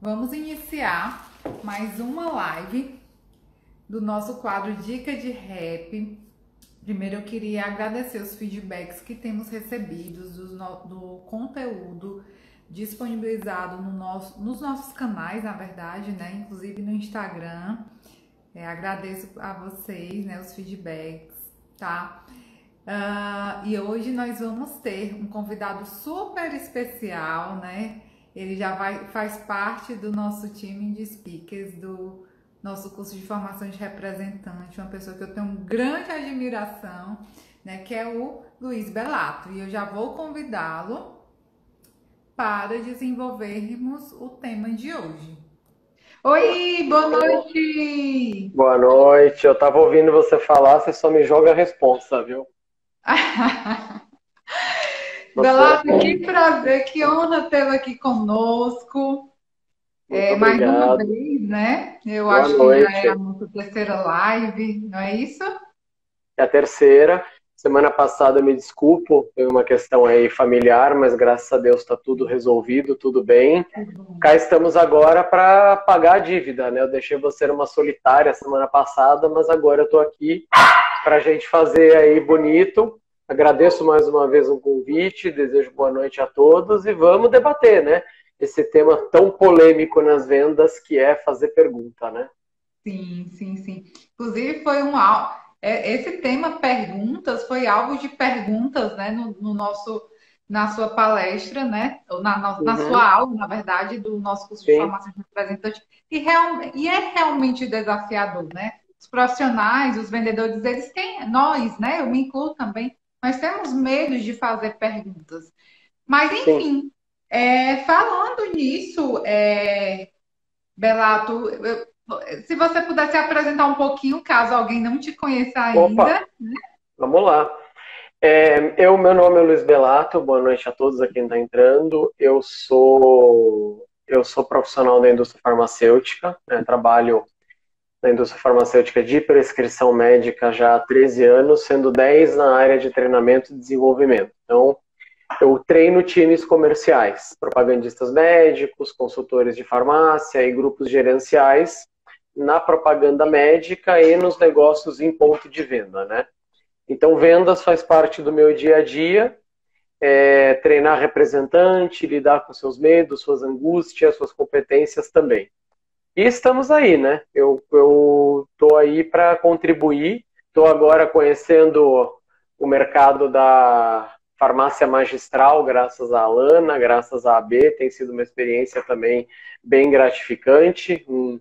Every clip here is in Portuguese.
Vamos iniciar mais uma live do nosso quadro Dica de Rap. Primeiro eu queria agradecer os feedbacks que temos recebidos do conteúdo disponibilizado nos nossos canais, na verdade, né? Inclusive no Instagram. Agradeço a vocês, né, os feedbacks, tá? E hoje nós vamos ter um convidado super especial, né? Ele já faz parte do nosso time de speakers, do nosso curso de formação de representante, uma pessoa que eu tenho grande admiração, né? Que é o Luiz Belato. E eu já vou convidá-lo para desenvolvermos o tema de hoje. Oi, boa noite! Boa noite. Eu tava ouvindo você falar, você só me joga a responsa, viu? Belato, que prazer, que honra tê-lo aqui conosco. Muito Mais uma obrigado. vez, né? Eu Boa acho que já é a noite. nossa terceira live, não é isso? É a terceira. Semana passada, me desculpo, foi uma questão aí familiar, mas graças a Deus está tudo resolvido, tudo bem. Cá estamos agora para pagar a dívida, né? Eu deixei você uma solitária semana passada, mas agora eu estou aqui para a gente fazer aí bonito. Agradeço mais uma vez o convite, desejo boa noite a todos e vamos debater, né? Esse tema tão polêmico nas vendas que é fazer pergunta, né? Sim, sim, sim. Inclusive, esse tema perguntas foi alvo de perguntas, né, na sua palestra, né, ou na Uhum, sua aula, na verdade, do nosso curso de sim, formação de representante, e é realmente desafiador, né? Os profissionais, os vendedores, eles têm, nós, né, eu me incluo também, nós temos medo de fazer perguntas. Mas, sim. enfim, falando nisso, Belato, se você pudesse apresentar um pouquinho, caso alguém não te conheça Opa, ainda. vamos lá. Meu nome é Luiz Belato, boa noite a todos a quem está entrando. Eu sou profissional da indústria farmacêutica, né? Trabalho na indústria farmacêutica de prescrição médica já há 13 anos, sendo 10 na área de treinamento e desenvolvimento. Então, eu treino times comerciais, propagandistas médicos, consultores de farmácia e grupos gerenciais na propaganda médica e nos negócios em ponto de venda, né? Então, vendas faz parte do meu dia a dia, treinar representante, lidar com seus medos, suas angústias, suas competências também. E estamos aí, né? Eu estou aí para contribuir, estou agora conhecendo o mercado da farmácia magistral, graças à Alana, graças à AB, tem sido uma experiência também bem gratificante. Um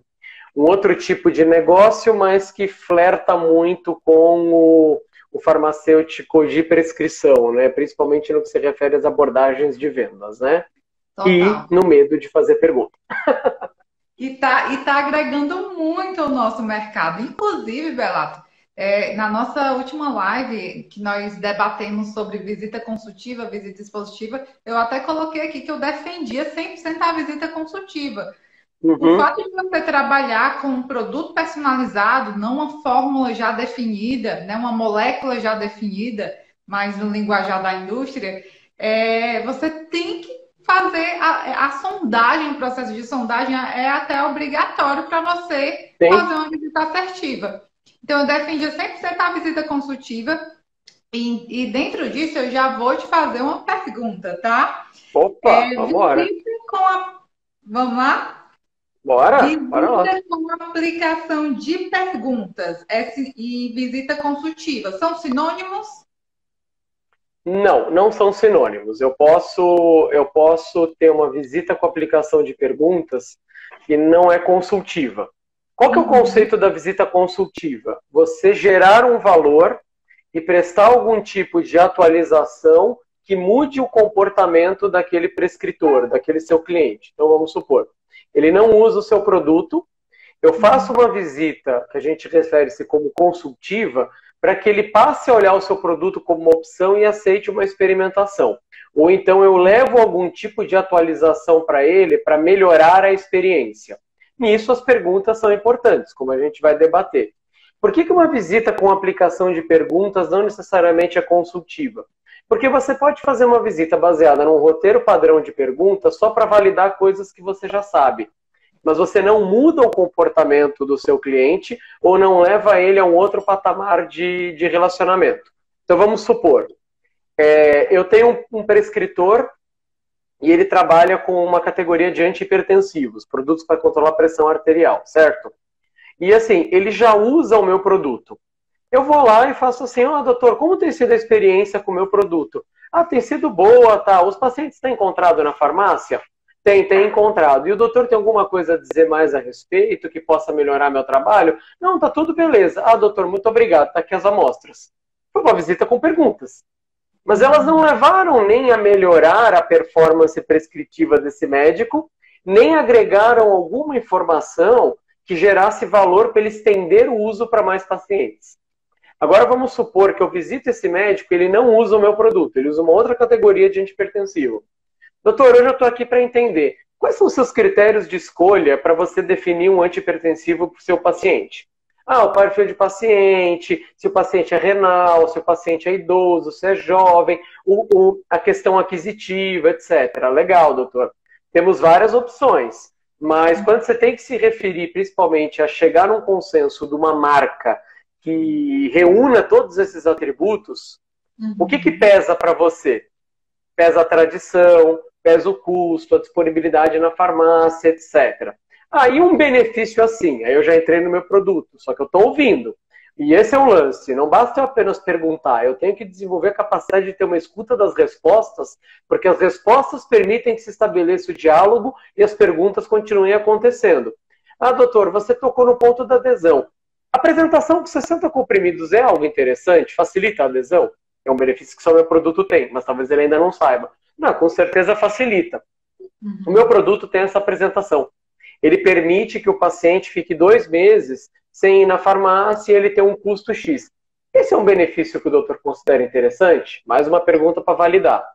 outro tipo de negócio, mas que flerta muito com o farmacêutico de prescrição, né? Principalmente no que se refere às abordagens de vendas, né? E Total. no medo de fazer pergunta. E tá agregando muito ao nosso mercado. Inclusive, Belato, na nossa última live, que nós debatemos sobre visita consultiva, visita expositiva, eu até coloquei aqui que eu defendia 100% a visita consultiva. O Uhum, fato de você trabalhar com um produto personalizado, não uma fórmula já definida, né, uma molécula já definida, mas no linguajar da indústria, você tem que fazer a sondagem, o processo de sondagem é até obrigatório para você sim. fazer uma visita assertiva. Então, eu defendia 100% a visita consultiva e dentro disso eu já vou te fazer uma pergunta, tá? Opa, vambora. Visita com a... Vamos lá? Bora lá. Visita com aplicação de perguntas e visita consultiva são sinônimos? Não, não são sinônimos. Eu posso ter uma visita com aplicação de perguntas que não é consultiva. Qual que é o Uhum. conceito da visita consultiva? Você gerar um valor e prestar algum tipo de atualização que mude o comportamento daquele prescritor, daquele seu cliente. Então, vamos supor, ele não usa o seu produto, eu faço uma visita que a gente refere-se como consultiva para que ele passe a olhar o seu produto como uma opção e aceite uma experimentação. Ou então eu levo algum tipo de atualização para ele para melhorar a experiência. Nisso as perguntas são importantes, como a gente vai debater. Por que uma visita com aplicação de perguntas não necessariamente é consultiva? Porque você pode fazer uma visita baseada num roteiro padrão de perguntas só para validar coisas que você já sabe. mas você não muda o comportamento do seu cliente ou não leva ele a um outro patamar de relacionamento. Então vamos supor, eu tenho um prescritor e ele trabalha com uma categoria de antihipertensivos, produtos para controlar a pressão arterial, certo? E assim, ele já usa o meu produto. Eu vou lá e faço assim, doutor, como tem sido a experiência com o meu produto? Tem sido boa, tá? Os pacientes têm encontrado na farmácia? Tem encontrado. E o doutor tem alguma coisa a dizer mais a respeito que possa melhorar meu trabalho? Não, tá tudo beleza. Doutor, muito obrigado, tá aqui as amostras. Foi uma visita com perguntas. Mas elas não levaram nem a melhorar a performance prescritiva desse médico, nem agregaram alguma informação que gerasse valor para ele estender o uso para mais pacientes. Agora vamos supor que eu visito esse médico e ele não usa o meu produto, ele usa uma outra categoria de antihipertensivo. Doutor, hoje eu estou aqui para entender quais são os seus critérios de escolha para você definir um antihipertensivo para o seu paciente. O perfil de paciente, se o paciente é renal, se o paciente é idoso, se é jovem, a questão aquisitiva, etc. Legal, doutor. Temos várias opções, mas quando você tem que se referir principalmente a chegar num consenso de uma marca que reúna todos esses atributos, o que pesa para você? Pesa a tradição, pesa o custo, a disponibilidade na farmácia, etc. E um benefício assim, aí eu já entrei no meu produto, só que eu estou ouvindo. E esse é o lance, não basta eu apenas perguntar, eu tenho que desenvolver a capacidade de ter uma escuta das respostas, porque as respostas permitem que se estabeleça o diálogo e as perguntas continuem acontecendo. Doutor, você tocou no ponto da adesão. A apresentação com 60 comprimidos é algo interessante? Facilita a adesão? É um benefício que só o meu produto tem, mas talvez ele ainda não saiba. Não, com certeza facilita. O meu produto tem essa apresentação. Ele permite que o paciente fique 2 meses sem ir na farmácia e ele tem um custo X. Esse é um benefício que o doutor considera interessante? Mais uma pergunta para validar.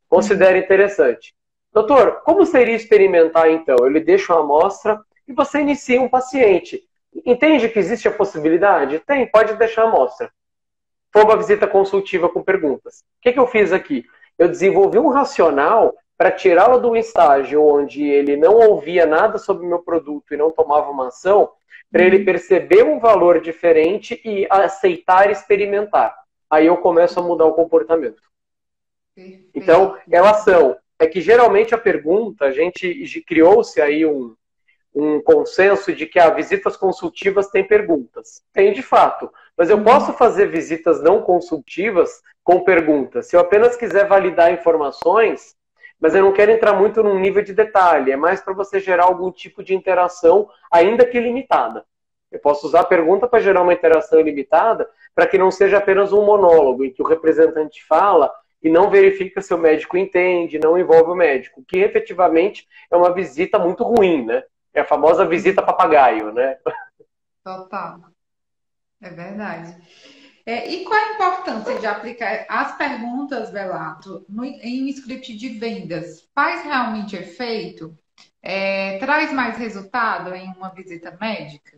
Considera interessante. Doutor, como seria experimentar então? Eu lhe deixo uma amostra e você inicia um paciente. Entende que existe a possibilidade? Tem, pode deixar a amostra. Foi uma visita consultiva com perguntas. O que eu fiz aqui? Eu desenvolvi um racional para tirá-lo de um estágio onde ele não ouvia nada sobre o meu produto e não tomava uma ação, para ele perceber um valor diferente e aceitar experimentar. Aí eu começo a mudar o comportamento. Perfeito. Então, elas são... É que geralmente a pergunta, a gente criou-se aí um consenso de que visitas consultivas têm perguntas. Tem de fato. Mas eu posso fazer visitas não consultivas com perguntas. Se eu apenas quiser validar informações, mas eu não quero entrar muito num nível de detalhe. É mais para você gerar algum tipo de interação, ainda que limitada. Eu posso usar a pergunta para gerar uma interação ilimitada, para que não seja apenas um monólogo, em que o representante fala e não verifica se o médico entende, não envolve o médico. Que efetivamente é uma visita muito ruim, né? É a famosa visita papagaio, né? Total. É verdade. E qual a importância de aplicar as perguntas, Belato, em um script de vendas? Faz realmente efeito? Traz mais resultado em uma visita médica?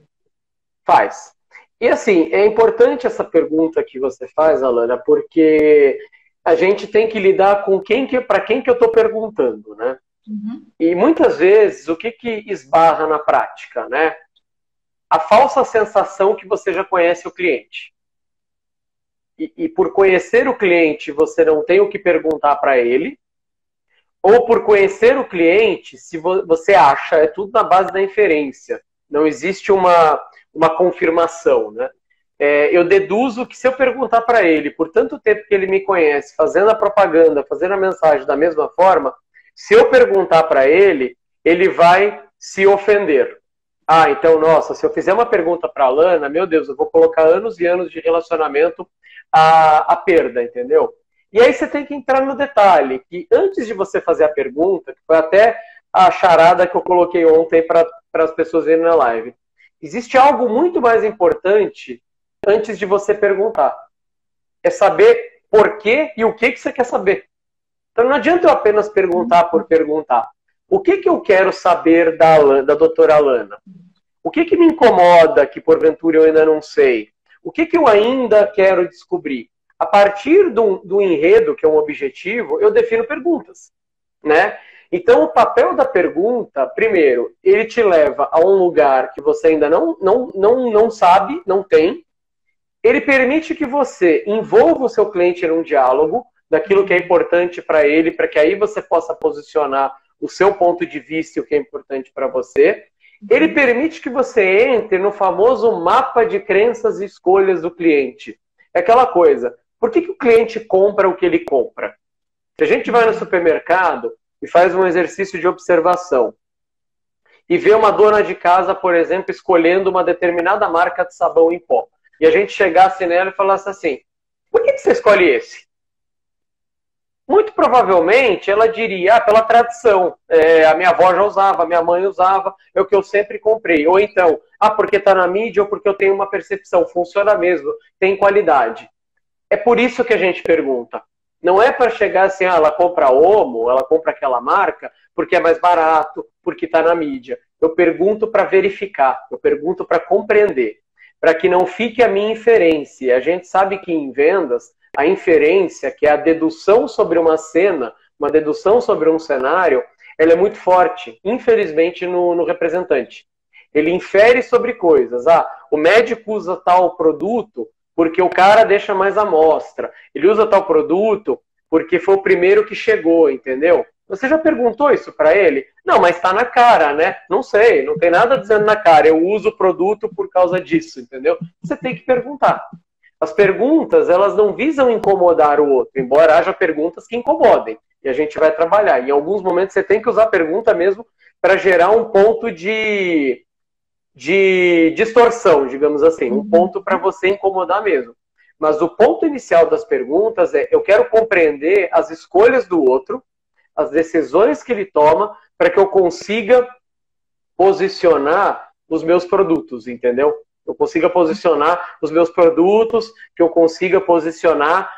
Faz. E assim, é importante essa pergunta que você faz, Alana, porque a gente tem que lidar com para quem que eu estou perguntando, né? E muitas vezes, o que esbarra na prática, né? A falsa sensação que você já conhece o cliente. E por conhecer o cliente, você não tem o que perguntar para ele. Ou por conhecer o cliente, se você acha, é tudo na base da inferência. Não existe uma confirmação, né? Eu deduzo que se eu perguntar para ele, por tanto tempo que ele me conhece, fazendo a propaganda, fazendo a mensagem da mesma forma, se eu perguntar para ele, ele vai se ofender. Então, nossa, se eu fizer uma pergunta para a Alana, meu Deus, eu vou colocar anos e anos de relacionamento à perda, entendeu? E aí você tem que entrar no detalhe, que antes de você fazer a pergunta, que foi até a charada que eu coloquei ontem para as pessoas verem na live, existe algo muito mais importante antes de você perguntar. É saber por quê e o que você quer saber. Então não adianta eu apenas perguntar por perguntar. O que eu quero saber da doutora Alana? O que me incomoda que porventura eu ainda não sei? O que eu ainda quero descobrir? A partir do enredo, que é um objetivo, eu defino perguntas, né? Então, o papel da pergunta, primeiro, ele te leva a um lugar que você ainda não sabe, não tem. Ele permite que você envolva o seu cliente num diálogo daquilo que é importante para ele, para que aí você possa posicionar o seu ponto de vista e o que é importante para você. Ele permite que você entre no famoso mapa de crenças e escolhas do cliente. É aquela coisa, por que o cliente compra o que ele compra? Se a gente vai no supermercado e faz um exercício de observação e vê uma dona de casa, por exemplo, escolhendo uma determinada marca de sabão em pó, e a gente chegasse nela e falasse assim, por que você escolhe esse? Muito provavelmente ela diria, pela tradição, a minha avó já usava, a minha mãe usava, é o que eu sempre comprei. Ou então, porque está na mídia ou porque eu tenho uma percepção, funciona mesmo, tem qualidade. É por isso que a gente pergunta. Não é para chegar assim, ela compra Omo, ela compra aquela marca, porque é mais barato, porque está na mídia. Eu pergunto para verificar, eu pergunto para compreender, para que não fique a minha inferência. A gente sabe que em vendas, a inferência, que é a dedução sobre uma cena, uma dedução sobre um cenário, ela é muito forte, infelizmente, no representante. Ele infere sobre coisas. O médico usa tal produto porque o cara deixa mais amostra. Ele usa tal produto porque foi o primeiro que chegou, entendeu? Você já perguntou isso para ele? Não, mas está na cara, né? Não sei, não tem nada dizendo na cara. Eu uso o produto por causa disso, entendeu? Você tem que perguntar. As perguntas, elas não visam incomodar o outro, embora haja perguntas que incomodem. E a gente vai trabalhar. Em alguns momentos você tem que usar a pergunta mesmo para gerar um ponto de distorção, digamos assim. Um ponto para você incomodar mesmo. Mas o ponto inicial das perguntas é, eu quero compreender as escolhas do outro, as decisões que ele toma, para que eu consiga posicionar os meus produtos, entendeu? Eu consiga posicionar os meus produtos, que eu consiga posicionar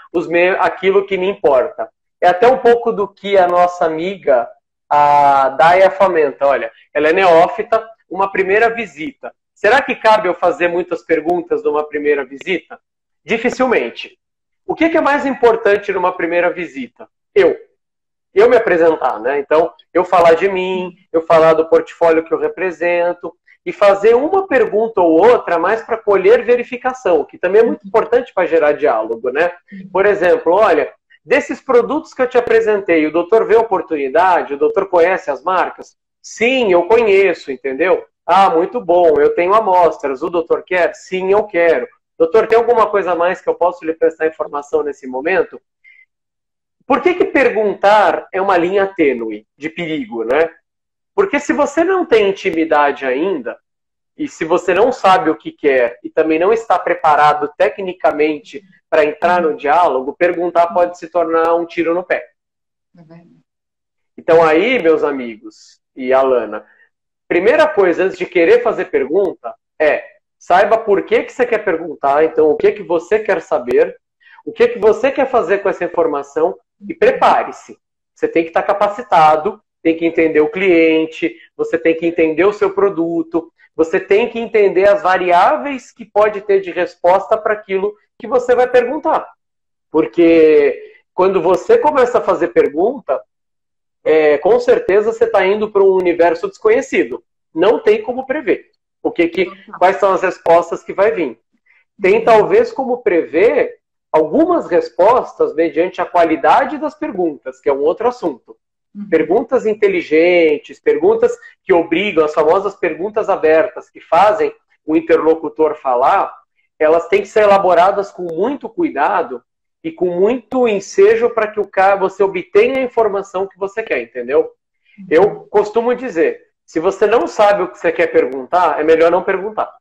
aquilo que me importa. É até um pouco do que a nossa amiga, a Daya Famenta, olha, ela é neófita, uma primeira visita. Será que cabe eu fazer muitas perguntas numa primeira visita? Dificilmente. O que é mais importante numa primeira visita? Eu me apresentar, né? Então, eu falar de mim, eu falar do portfólio que eu represento, e fazer uma pergunta ou outra mais para colher verificação, que também é muito importante para gerar diálogo, né? Por exemplo, olha, desses produtos que eu te apresentei, o doutor vê oportunidade, o doutor conhece as marcas? Sim, eu conheço, entendeu? Muito bom, eu tenho amostras, o doutor quer? Sim, eu quero. Doutor, tem alguma coisa a mais que eu posso lhe prestar informação nesse momento? Por que perguntar é uma linha tênue de perigo, né? Porque se você não tem intimidade ainda, e se você não sabe o que quer, e também não está preparado tecnicamente para entrar no diálogo, perguntar pode se tornar um tiro no pé. Então aí, meus amigos e Alana, primeira coisa, antes de querer fazer pergunta, saiba por que você quer perguntar, então o que você quer saber, o que você quer fazer com essa informação, e prepare-se. Você tem que estar capacitado, tem que entender o cliente, você tem que entender o seu produto, você tem que entender as variáveis que pode ter de resposta para aquilo que você vai perguntar. Porque quando você começa a fazer pergunta, com certeza você está indo para um universo desconhecido. Não tem como prever. Quais são as respostas que vai vir. Tem talvez como prever algumas respostas mediante a qualidade das perguntas, que é um outro assunto. Perguntas inteligentes, perguntas que obrigam, as famosas perguntas abertas, que fazem o interlocutor falar, elas têm que ser elaboradas com muito cuidado e com muito ensejo para que você obtenha a informação que você quer, entendeu? Eu costumo dizer, se você não sabe o que você quer perguntar, é melhor não perguntar.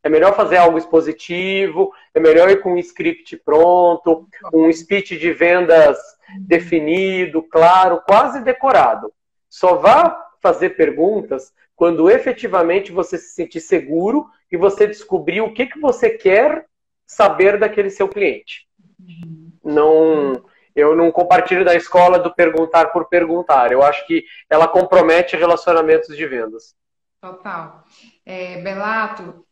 É melhor fazer algo expositivo, é melhor ir com um script pronto, um speech de vendas definido, claro, quase decorado. Só vá fazer perguntas quando efetivamente você se sentir seguro e você descobrir o que você quer saber daquele seu cliente. Eu não compartilho da escola do perguntar por perguntar. Eu acho que ela compromete relacionamentos de vendas. Total. Belato,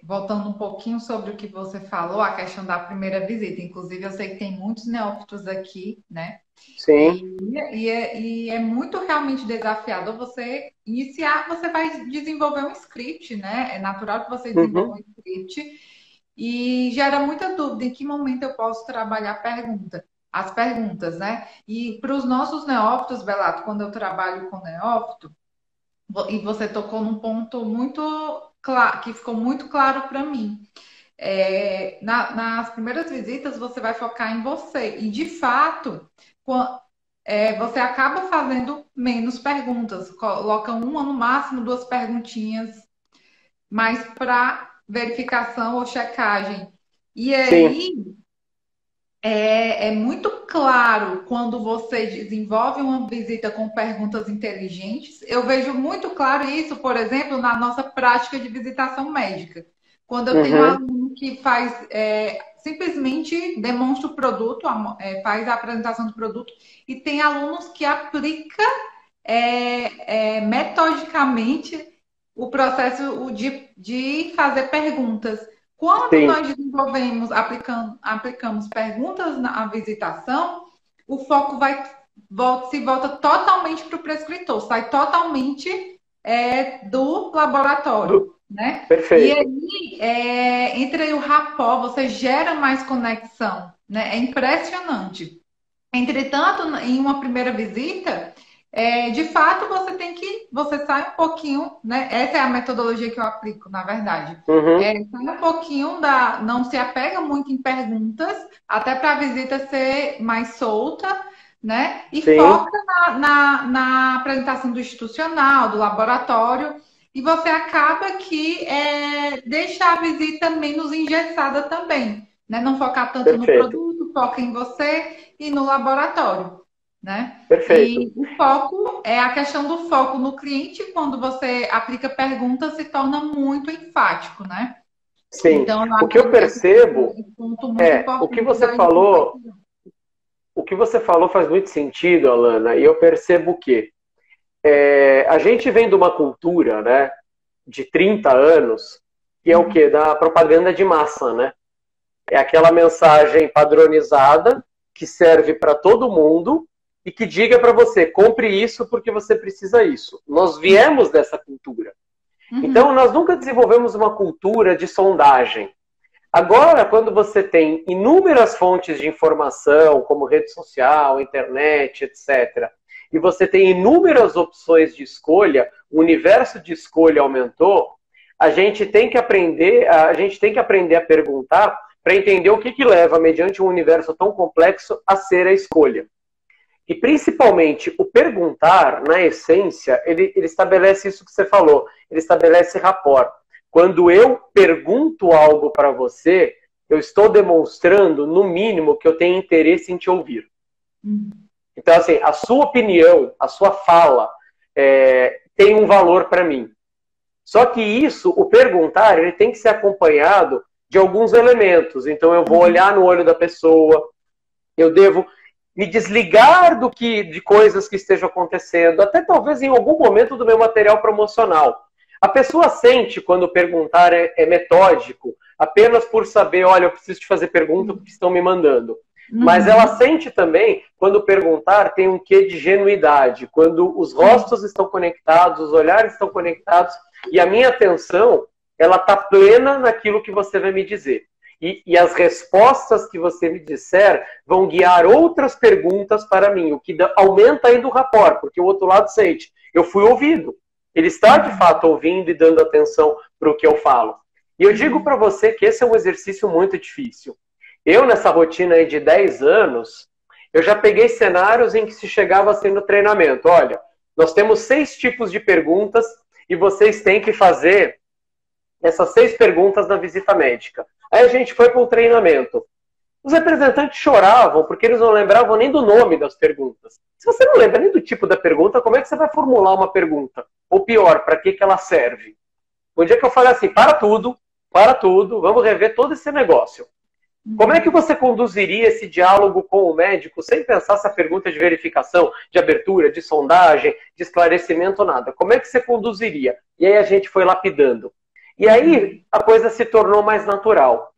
Voltando um pouquinho sobre o que você falou, a questão da primeira visita. Inclusive, eu sei que tem muitos neófitos aqui, né? Sim. E é muito realmente desafiador você iniciar, você vai desenvolver um script, né? É natural que você desenvolva Uhum. um script e gera muita dúvida em que momento eu posso trabalhar as perguntas, né? E para os nossos neófitos, Belato, quando eu trabalho com neófito, e você tocou num ponto muito claro, que ficou muito claro para mim. Nas primeiras visitas, você vai focar em você. E, de fato, você acaba fazendo menos perguntas. Coloca uma, no máximo, duas perguntinhas, mais para verificação ou checagem. E Sim. aí, é muito claro quando você desenvolve uma visita com perguntas inteligentes. Eu vejo muito claro isso, por exemplo, na nossa prática de visitação médica. Quando eu tenho um Uhum. aluno que faz simplesmente demonstra o produto, faz a apresentação do produto, e tem alunos que aplica metodicamente o processo de fazer perguntas. Quando Sim. nós desenvolvemos, aplicamos perguntas na visitação, o foco se volta totalmente para o prescritor, sai totalmente do laboratório, né? E Perfeito. aí, entre o rapport, você gera mais conexão, né? É impressionante. Entretanto, em uma primeira visita, de fato, você sai um pouquinho, né? Essa é a metodologia que eu aplico, na verdade. Uhum. Sai um pouquinho não se apega muito em perguntas, até para a visita ser mais solta, né? E Sim. foca na apresentação do institucional, do laboratório, e você acaba que deixa a visita menos engessada também, né? Não focar tanto no Perfeito. produto, foca em você e no laboratório, né? Perfeito. E o foco a questão do foco no cliente, quando você aplica perguntas, se torna muito enfático, né? Sim. Então, eu O que eu acredito que esse é percebo um ponto muito o que importante você da falou, enfatizar. o que você falou faz muito sentido, Alana, e eu percebo que a gente vem de uma cultura, né, de 30 anos, que é o Uhum. quê? Da propaganda de massa, né? É aquela mensagem padronizada que serve para todo mundo e que diga para você, compre isso porque você precisa isso. Nós viemos dessa cultura. Então, Uhum. nós nunca desenvolvemos uma cultura de sondagem. Agora, quando você tem inúmeras fontes de informação, como rede social, internet, etc., e você tem inúmeras opções de escolha, o universo de escolha aumentou, a gente tem que aprender a perguntar para entender o que leva, mediante um universo tão complexo, a ser a escolha. E principalmente o perguntar, na essência, ele estabelece isso que você falou, ele estabelece rapport. Quando eu pergunto algo para você, eu estou demonstrando, no mínimo, que eu tenho interesse em te ouvir. Uhum. Então, assim, a sua opinião, a sua fala, tem um valor para mim. Só que isso, o perguntar, ele tem que ser acompanhado de alguns elementos. Então, eu vou olhar no olho da pessoa, eu devo me desligar de coisas que estejam acontecendo, até talvez em algum momento do meu material promocional. A pessoa sente quando perguntar é metódico, apenas por saber, olha, eu preciso te fazer pergunta porque estão me mandando. Mas ela Uhum. sente também, quando perguntar, tem um quê de genuidade, quando os Sim. rostos estão conectados, os olhares estão conectados, e a minha atenção, ela está plena naquilo que você vai me dizer. E as respostas que você me disser vão guiar outras perguntas para mim, o que aumenta ainda o rapport, porque o outro lado sente, eu fui ouvido. Ele está, de fato, ouvindo e dando atenção para o que eu falo. E eu digo para você que esse é um exercício muito difícil. Eu, nessa rotina aí de 10 anos, eu já peguei cenários em que se chegava assim no treinamento. Olha, nós temos 6 tipos de perguntas e vocês têm que fazer essas 6 perguntas na visita médica. Aí a gente foi para um treinamento. Os representantes choravam porque eles não lembravam nem do nome das perguntas. Se você não lembra nem do tipo da pergunta, como é que você vai formular uma pergunta? Ou pior, para que ela serve? Um dia que eu falei assim, para tudo, vamos rever todo esse negócio. Como é que você conduziria esse diálogo com o médico sem pensar essa pergunta de verificação, de abertura, de sondagem, de esclarecimento, nada? Como é que você conduziria? E aí a gente foi lapidando. E aí a coisa se tornou mais natural.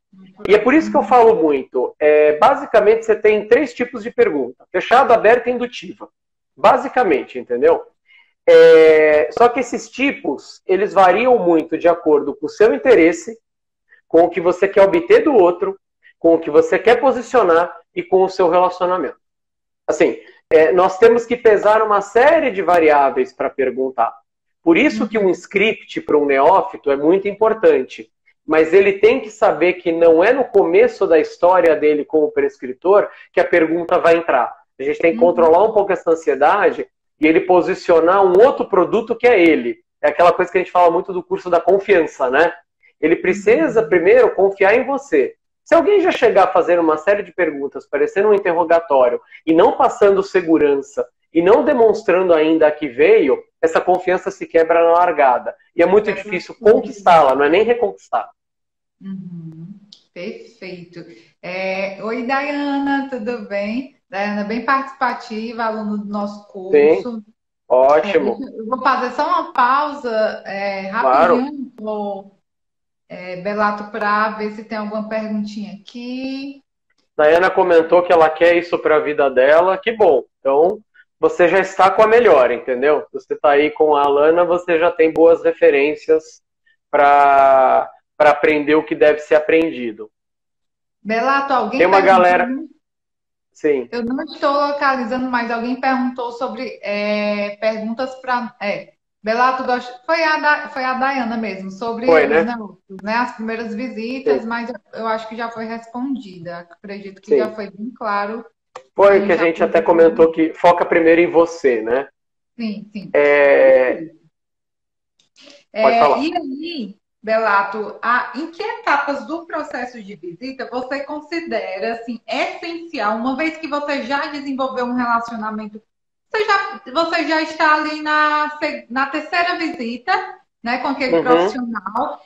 E é por isso que eu falo muito. Basicamente, você tem 3 tipos de pergunta. Fechada, aberta e indutiva. Basicamente, entendeu? Só que esses tipos, eles variam muito de acordo com o seu interesse, com o que você quer obter do outro, com o que você quer posicionar e com o seu relacionamento. Assim, nós temos que pesar uma série de variáveis para perguntar. Por isso que um script para um neófito é muito importante. Mas ele tem que saber que não é no começo da história dele como prescritor que a pergunta vai entrar. A gente tem que controlar um pouco essa ansiedade e ele posicionar um outro produto que é ele. É aquela coisa que a gente fala muito do curso da confiança, né? Ele precisa primeiro confiar em você. Se alguém já chegar fazendo uma série de perguntas, parecendo um interrogatório, e não passando segurança, e não demonstrando ainda a que veio, essa confiança se quebra na largada. E é muito difícil conquistá-la, não é nem reconquistar. Perfeito. Oi, Dayana, tudo bem? Dayana, bem participativa, aluna do nosso curso. Sim, ótimo. Eu vou fazer só uma pausa rapidinho, Belato, para ver se tem alguma perguntinha aqui. Dayana comentou que ela quer isso para a vida dela, que bom. Então, você já está com a melhor, entendeu? Você está aí com a Alana, você já tem boas referências para aprender o que deve ser aprendido. Belato, alguém tem uma galera... Sim. Eu não estou localizando, mas alguém perguntou sobre perguntas para... Belato, foi a Dayana mesmo, sobre foi, os né? negócios, né? As primeiras visitas, sim, mas eu acho que já foi respondida. Acredito que sim, já foi bem claro. Foi que a gente até comentou que foca primeiro em você, né? Sim, sim. Pode falar. E aí, Belato, em que etapas do processo de visita você considera assim, essencial, uma vez que você já desenvolveu um relacionamento, você já está ali na terceira visita, né, com aquele profissional.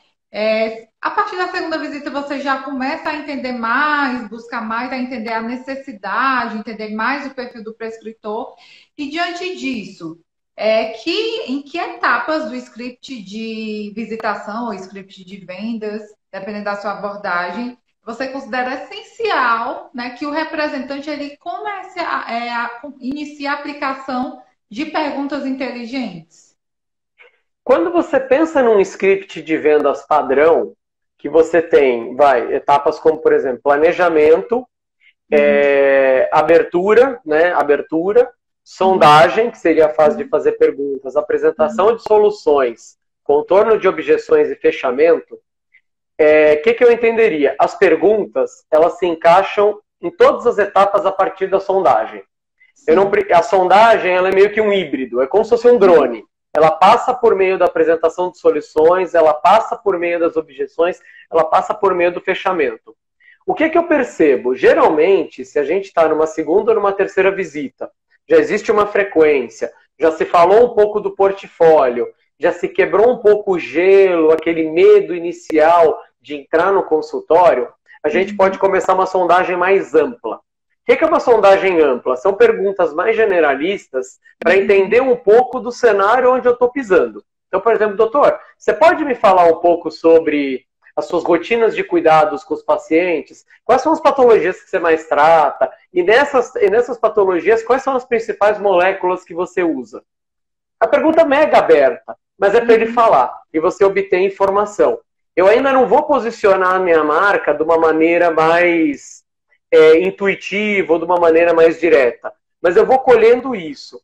A partir da segunda visita você já começa a entender mais, buscar mais a entender a necessidade, entender mais o perfil do prescritor. E diante disso, em que etapas do script de visitação ou script de vendas, dependendo da sua abordagem, você considera essencial, né, que o representante ele comece a iniciar a aplicação de perguntas inteligentes? Quando você pensa num script de vendas padrão, que você tem, etapas como, por exemplo, planejamento, abertura, né, sondagem, que seria a fase de fazer perguntas, apresentação de soluções, contorno de objeções e fechamento, que eu entenderia? As perguntas, elas se encaixam em todas as etapas a partir da sondagem. A sondagem, ela é meio que um híbrido, é como se fosse um drone. Ela passa por meio da apresentação de soluções, ela passa por meio das objeções, ela passa por meio do fechamento. O que eu percebo? Geralmente, se a gente está numa segunda ou numa terceira visita, já existe uma frequência, já se falou um pouco do portfólio, já se quebrou um pouco o gelo, aquele medo inicial de entrar no consultório, a gente pode começar uma sondagem mais ampla. O que é uma sondagem ampla? São perguntas mais generalistas para entender um pouco do cenário onde eu estou pisando. Então, por exemplo, doutor, você pode me falar um pouco sobre as suas rotinas de cuidados com os pacientes? Quais são as patologias que você mais trata? E nessas patologias, quais são as principais moléculas que você usa? A pergunta é mega aberta, mas é para ele falar e você obter informação. Eu ainda não vou posicionar a minha marca de uma maneira mais intuitiva ou de uma maneira mais direta, mas eu vou colhendo isso.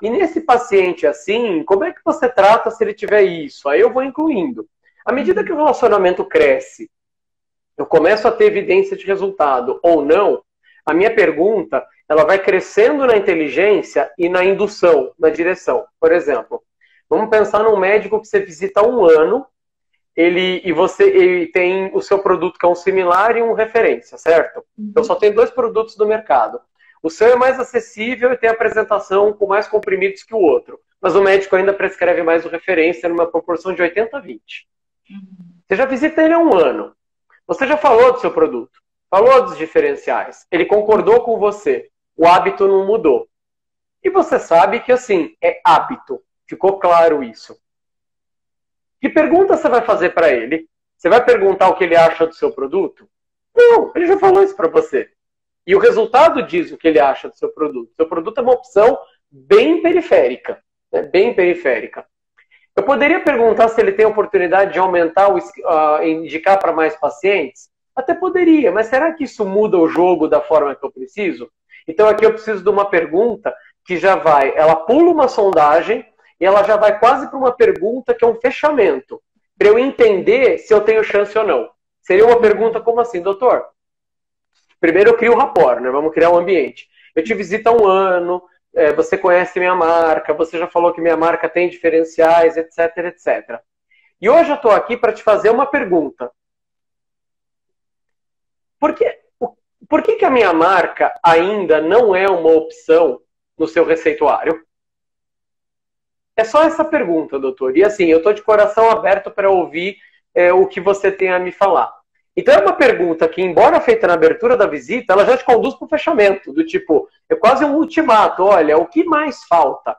E nesse paciente assim, como é que você trata se ele tiver isso? Aí eu vou incluindo. À medida que o relacionamento cresce, eu começo a ter evidência de resultado ou não, a minha pergunta ela vai crescendo na inteligência e na indução, na direção. Por exemplo, vamos pensar num médico que você visita há 1 ano, ele tem o seu produto que é um similar e um referência, certo? Então só tem 2 produtos no mercado. O seu é mais acessível e tem apresentação com mais comprimidos que o outro. Mas o médico ainda prescreve mais o referência numa proporção de 80-20. Você já visita ele há 1 ano. Você já falou do seu produto. Falou dos diferenciais. Ele concordou com você. O hábito não mudou. E você sabe que, assim, é hábito. Ficou claro isso. Que pergunta você vai fazer para ele? Você vai perguntar o que ele acha do seu produto? Não, ele já falou isso para você. E o resultado diz o que ele acha do seu produto. Seu produto é uma opção bem periférica, né? Bem periférica. Eu poderia perguntar se ele tem a oportunidade de aumentar, indicar para mais pacientes? Até poderia, mas será que isso muda o jogo da forma que eu preciso? Então aqui eu preciso de uma pergunta que já vai, ela pula uma sondagem e ela já vai quase para uma pergunta que é um fechamento, para eu entender se eu tenho chance ou não. Seria uma pergunta como assim, doutor? Primeiro eu crio o rapport, né? Vamos criar um ambiente. Eu te visito há um ano, você conhece minha marca, você já falou que minha marca tem diferenciais, etc, etc. E hoje eu estou aqui para te fazer uma pergunta. Por que a minha marca ainda não é uma opção no seu receituário? É só essa pergunta, doutor. E assim, eu estou de coração aberto para ouvir o que você tem a me falar. Então é uma pergunta que, embora feita na abertura da visita, ela já te conduz para o fechamento, do tipo, é quase um ultimato. Olha, o que mais falta?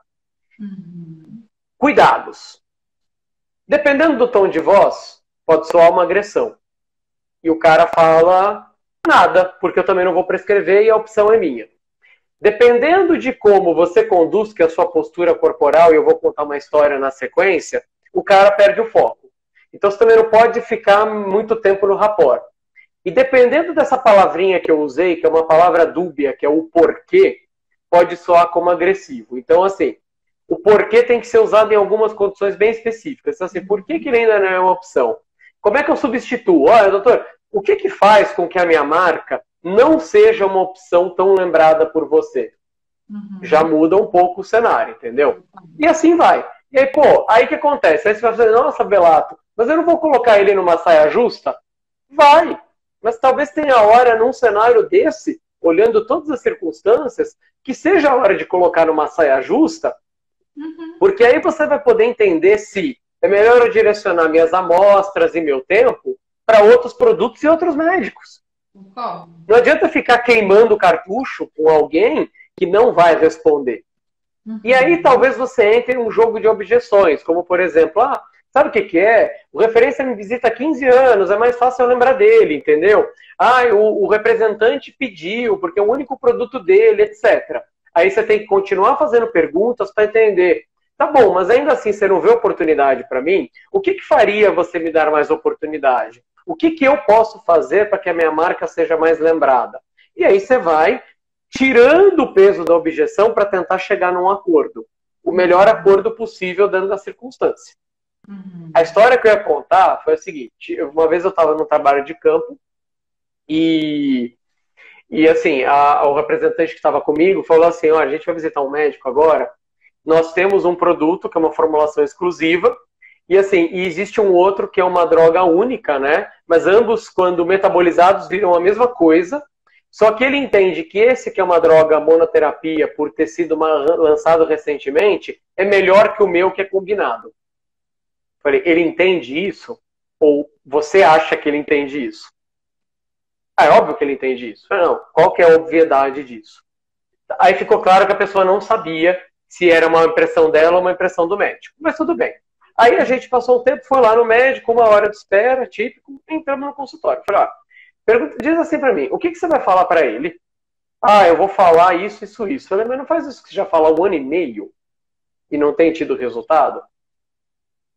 Cuidados. Dependendo do tom de voz, pode soar uma agressão. E o cara fala nada, porque eu também não vou prescrever e a opção é minha. Dependendo de como você conduz, que é a sua postura corporal, e eu vou contar uma história na sequência, o cara perde o foco. Então você também não pode ficar muito tempo no rapport. E dependendo dessa palavrinha que eu usei, que é uma palavra dúbia, que é o porquê, pode soar como agressivo. Então, assim, o porquê tem que ser usado em algumas condições bem específicas. Então, assim, por que ele ainda não é uma opção? Como é que eu substituo? Olha, doutor, o que faz com que a minha marca não seja uma opção tão lembrada por você? Já muda um pouco o cenário, entendeu? E assim vai. E aí, pô, aí o que acontece? Aí você vai fazer, nossa, Belato, mas eu não vou colocar ele numa saia justa? Vai! Mas talvez tenha hora num cenário desse, olhando todas as circunstâncias, que seja a hora de colocar numa saia justa, porque aí você vai poder entender se é melhor eu direcionar minhas amostras e meu tempo para outros produtos e outros médicos. Não adianta ficar queimando o cartucho com alguém que não vai responder. E aí talvez você entre em um jogo de objeções, como por exemplo, sabe o que é? O referência me visita há 15 anos, é mais fácil eu lembrar dele, entendeu? O representante pediu, porque é o único produto dele, etc. Aí você tem que continuar fazendo perguntas para entender. Tá bom, mas ainda assim você não vê oportunidade para mim? O que faria você me dar mais oportunidade? O que eu posso fazer para que a minha marca seja mais lembrada? E aí você vai tirando o peso da objeção para tentar chegar num acordo. O melhor acordo possível dentro da circunstância. A história que eu ia contar foi a seguinte. Uma vez eu estava no trabalho de campo e assim, o representante que estava comigo falou assim, a gente vai visitar um médico agora, nós temos um produto que é uma formulação exclusiva e assim, e existe um outro que é uma droga única, né? Mas ambos, quando metabolizados, viram a mesma coisa. Só que ele entende que esse que é uma droga monoterapia, por ter sido lançado recentemente, é melhor que o meu que é combinado. Falei, ele entende isso? Ou você acha que ele entende isso? É óbvio que ele entende isso. Falei, não, qual que é a obviedade disso? Aí ficou claro que a pessoa não sabia se era uma impressão dela ou uma impressão do médico. Mas tudo bem. Aí a gente passou um tempo, foi lá no médico, 1 hora de espera, típico, entramos no consultório. Falei, diz assim pra mim, o que você vai falar pra ele? Eu vou falar isso, isso, isso. Falei, mas não faz isso que você já fala há 1 ano e meio e não tem tido resultado?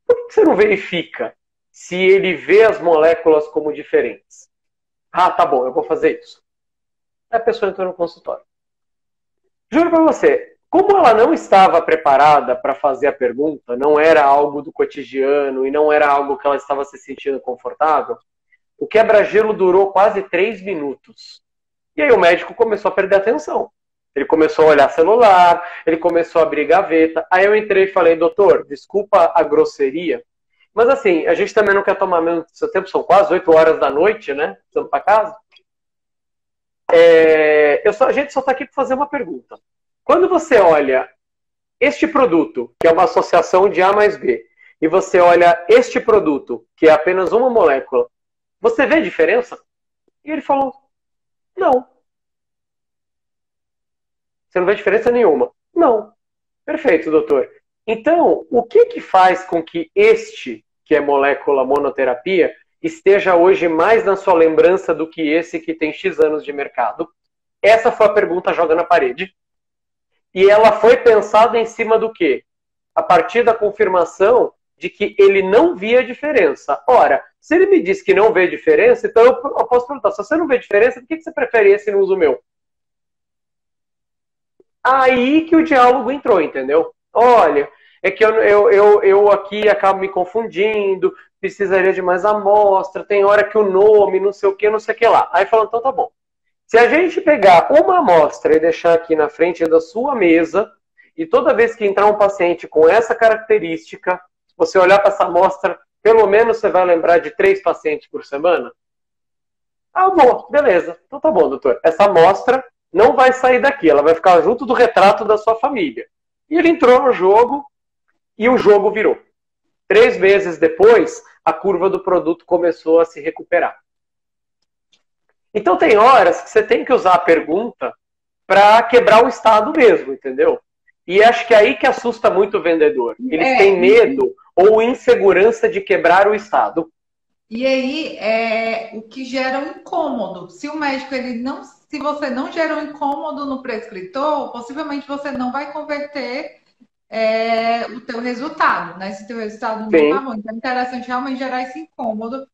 Por que você não verifica se ele vê as moléculas como diferentes? Tá bom, eu vou fazer isso. Aí a pessoa entrou no consultório. Juro pra você, como ela não estava preparada para fazer a pergunta, não era algo do cotidiano e não era algo que ela estava se sentindo confortável, o quebra-gelo durou quase 3 minutos. E aí o médico começou a perder a atenção. Ele começou a olhar celular, ele começou a abrir gaveta. Aí eu entrei e falei, doutor, desculpa a grosseria, mas assim, a gente também não quer tomar mesmo seu tempo, são quase 8 horas da noite, né? Estamos para casa. A gente só está aqui para fazer uma pergunta. Quando você olha este produto, que é uma associação de A mais B, e você olha este produto, que é apenas uma molécula, você vê diferença? E ele falou, não. Você não vê diferença nenhuma? Não. Perfeito, doutor. Então, o que faz com que este, que é molécula monoterapia, esteja hoje mais na sua lembrança do que esse que tem X anos de mercado? Essa foi a pergunta joga na parede. E ela foi pensada em cima do quê? A partir da confirmação de que ele não via diferença. Ora, se ele me disse que não vê diferença, então eu posso perguntar, se você não vê diferença, por que você prefere esse no uso meu? Aí que o diálogo entrou, entendeu? Olha, é que eu aqui acabo me confundindo, precisaria de mais amostra, tem hora que o nome, não sei o que, não sei o que lá. Aí falou, então tá bom. Se a gente pegar uma amostra e deixar aqui na frente da sua mesa, e toda vez que entrar um paciente com essa característica, você olhar para essa amostra, pelo menos você vai lembrar de 3 pacientes por semana? Ah, bom, beleza. Então tá bom, doutor. Essa amostra não vai sair daqui, ela vai ficar junto do retrato da sua família. E ele entrou no jogo e o jogo virou. 3 meses depois, a curva do produto começou a se recuperar. Então tem horas que você tem que usar a pergunta para quebrar o estado mesmo, entendeu? E acho que é aí que assusta muito o vendedor. Eles têm medo ou insegurança de quebrar o estado. E aí é o que gera um incômodo. Se o médico se você não gera um incômodo no prescritor, possivelmente você não vai converter o teu resultado, né? Se o teu resultado não tá bom. Então é interessante realmente gerar esse incômodo.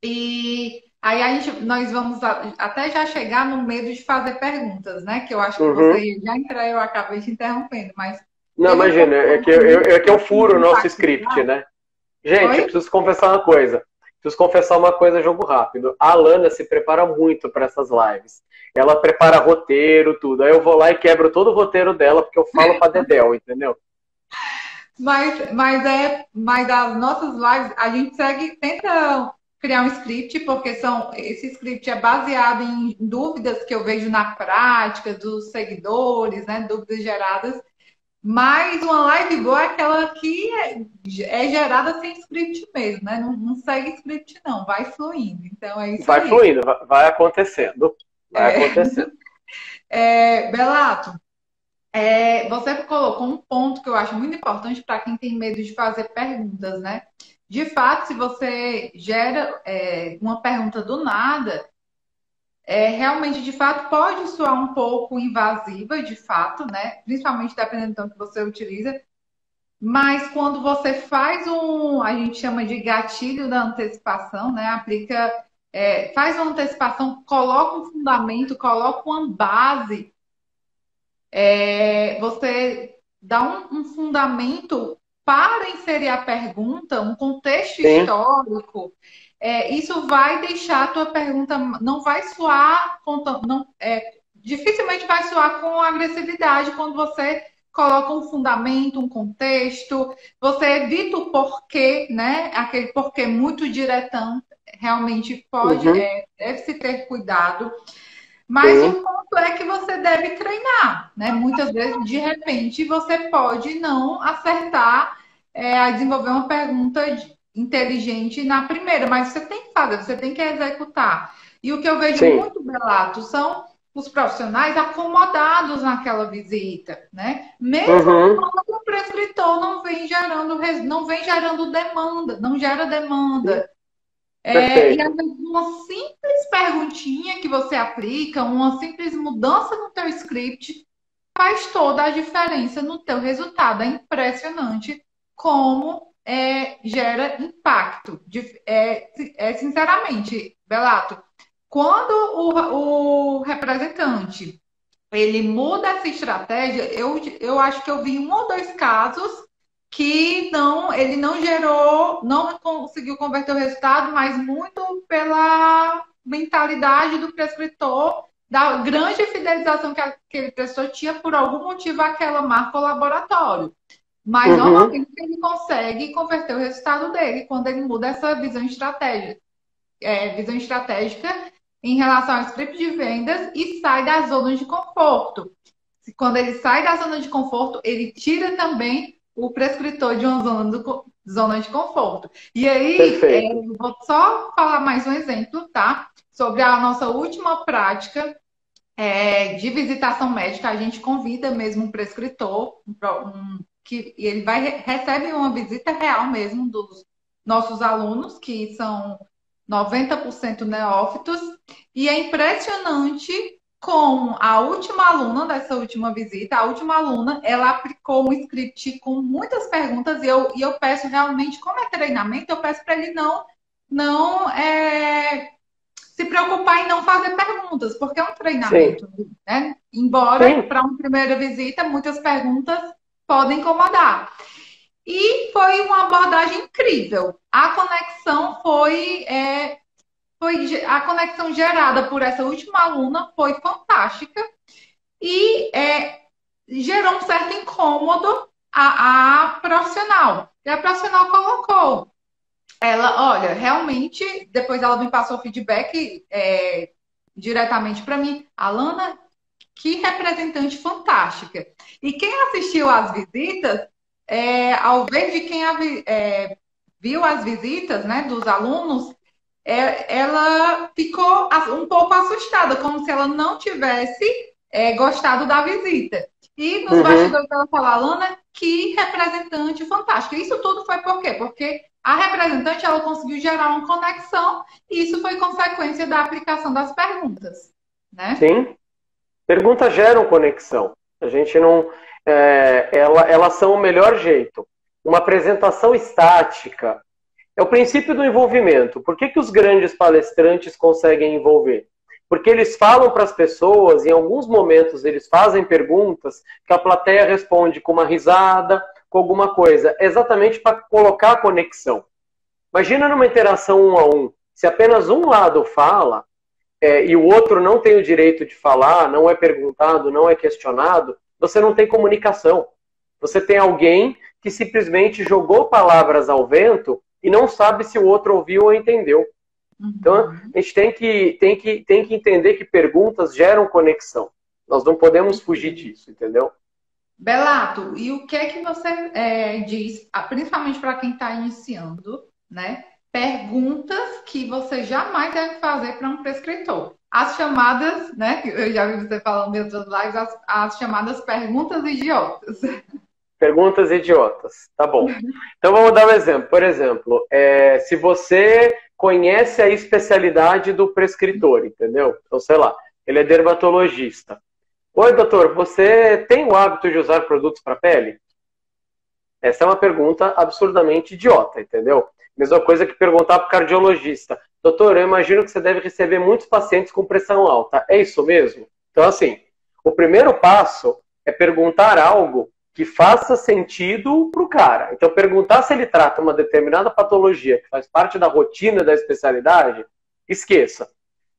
E aí nós vamos até já chegar no medo de fazer perguntas, né? Que eu acho que você já entrou, eu acabei te interrompendo, mas... Não, imagina, é que eu furo o nosso script, né? Gente, eu preciso confessar uma coisa. Jogo rápido. A Alana se prepara muito para essas lives. Ela prepara roteiro, tudo. Aí eu vou lá e quebro todo o roteiro dela, porque eu falo pra Dedéu, entendeu? Mas as nossas lives, a gente tenta criar um script, porque esse script é baseado em dúvidas que eu vejo na prática dos seguidores, né? Dúvidas geradas. Mas uma live boa é aquela que é gerada sem script mesmo, né? Não segue script, não, vai fluindo. Então é isso aí. Vai fluindo, vai acontecendo. Vai acontecendo. Belato, você colocou um ponto que eu acho muito importante para quem tem medo de fazer perguntas, né? De fato, se você gera uma pergunta do nada, realmente, de fato, pode soar um pouco invasiva, de fato, né? Principalmente dependendo do tom que você utiliza. Mas quando você faz a gente chama de gatilho da antecipação, né? Faz uma antecipação, coloca um fundamento, coloca uma base, você dá um fundamento para inserir a pergunta, um contexto histórico. Isso vai deixar a tua pergunta, não vai soar, dificilmente vai soar com agressividade quando você coloca um fundamento, um contexto, você evita o porquê, né? Aquele porquê muito diretão, realmente deve-se ter cuidado. Mas o ponto é que você deve treinar, né? Muitas vezes, de repente, você pode não acertar a desenvolver uma pergunta inteligente na primeira, mas você tem que fazer, você tem que executar. E o que eu vejo muito, Belato, são os profissionais acomodados naquela visita, né? Mesmo quando o prescritor não vem gerando demanda, não gera demanda. E às vezes uma simples perguntinha que você aplica, uma simples mudança no teu script faz toda a diferença no teu resultado. É impressionante como gera impacto. Sinceramente, Belato, quando o representante ele muda essa estratégia, eu acho que eu vi 1 ou 2 casos que ele não conseguiu converter o resultado, mas muito pela mentalidade do prescritor, da grande fidelização que aquele prescritor tinha por algum motivo aquela marca ou laboratório. Mas normalmente ele consegue converter o resultado dele quando ele muda essa visão estratégica em relação ao script de vendas e sai da zona de conforto. Quando ele sai da zona de conforto, ele tira também o prescritor de uma zona de conforto. E aí, vou só falar mais um exemplo, tá? Sobre a nossa última prática de visitação médica. A gente convida mesmo um prescritor, que ele recebe uma visita real mesmo nossos alunos, que são 90% neófitos, e é impressionante como a última aluna dessa última visita, a última aluna, ela aplicou um script com muitas perguntas, e eu peço realmente, como é treinamento, eu peço para ele não se preocupar em não fazer perguntas, porque é um Sim, treinamento, né? Embora sim. para uma primeira visita muitas perguntas podem incomodar. E foi uma abordagem incrível. A conexão a conexão gerada por essa última aluna foi fantástica e gerou um certo incômodo a profissional. E a profissional colocou. Ela, olha, realmente, depois ela me passou feedback diretamente para mim. Alana, que representante fantástica. E quem assistiu às visitas, ao ver de quem viu as visitas, né, dos alunos, ela ficou um pouco assustada, como se ela não tivesse gostado da visita. E nos Uhum. bastidores ela falou, Alana, que representante fantástica. Isso tudo foi por quê? Porque a representante ela conseguiu gerar uma conexão e isso foi consequência da aplicação das perguntas, né? Sim. Perguntas geram conexão. A gente não. Elas são o melhor jeito. Uma apresentação estática é o princípio do envolvimento. Por que os grandes palestrantes conseguem envolver? Porque eles falam para as pessoas, em alguns momentos eles fazem perguntas que a plateia responde com uma risada, com alguma coisa, exatamente para colocar a conexão. Imagina numa interação um a um, se apenas um lado fala, e o outro não tem o direito de falar, não é perguntado, não é questionado, você não tem comunicação. Você tem alguém que simplesmente jogou palavras ao vento e não sabe se o outro ouviu ou entendeu. Então, a gente tem que entender que perguntas geram conexão. Nós não podemos fugir disso, entendeu? Belato, e o que é que você diz, principalmente para quem está iniciando, né? Perguntas que você jamais deve fazer para um prescritor. As chamadas, né? Que eu já vi você falando em outras lives, as chamadas perguntas idiotas. Perguntas idiotas. Tá bom. Então vamos dar um exemplo. Por exemplo, se você conhece a especialidade do prescritor, entendeu? Então, sei lá, ele é dermatologista. Oi, doutor, você tem o hábito de usar produtos para pele? Essa é uma pergunta absurdamente idiota, entendeu? Mesma coisa que perguntar para o cardiologista. Doutor, eu imagino que você deve receber muitos pacientes com pressão alta. É isso mesmo? Então, assim, o primeiro passo é perguntar algo que faça sentido para o cara. Então, perguntar se ele trata uma determinada patologia que faz parte da rotina da especialidade, esqueça.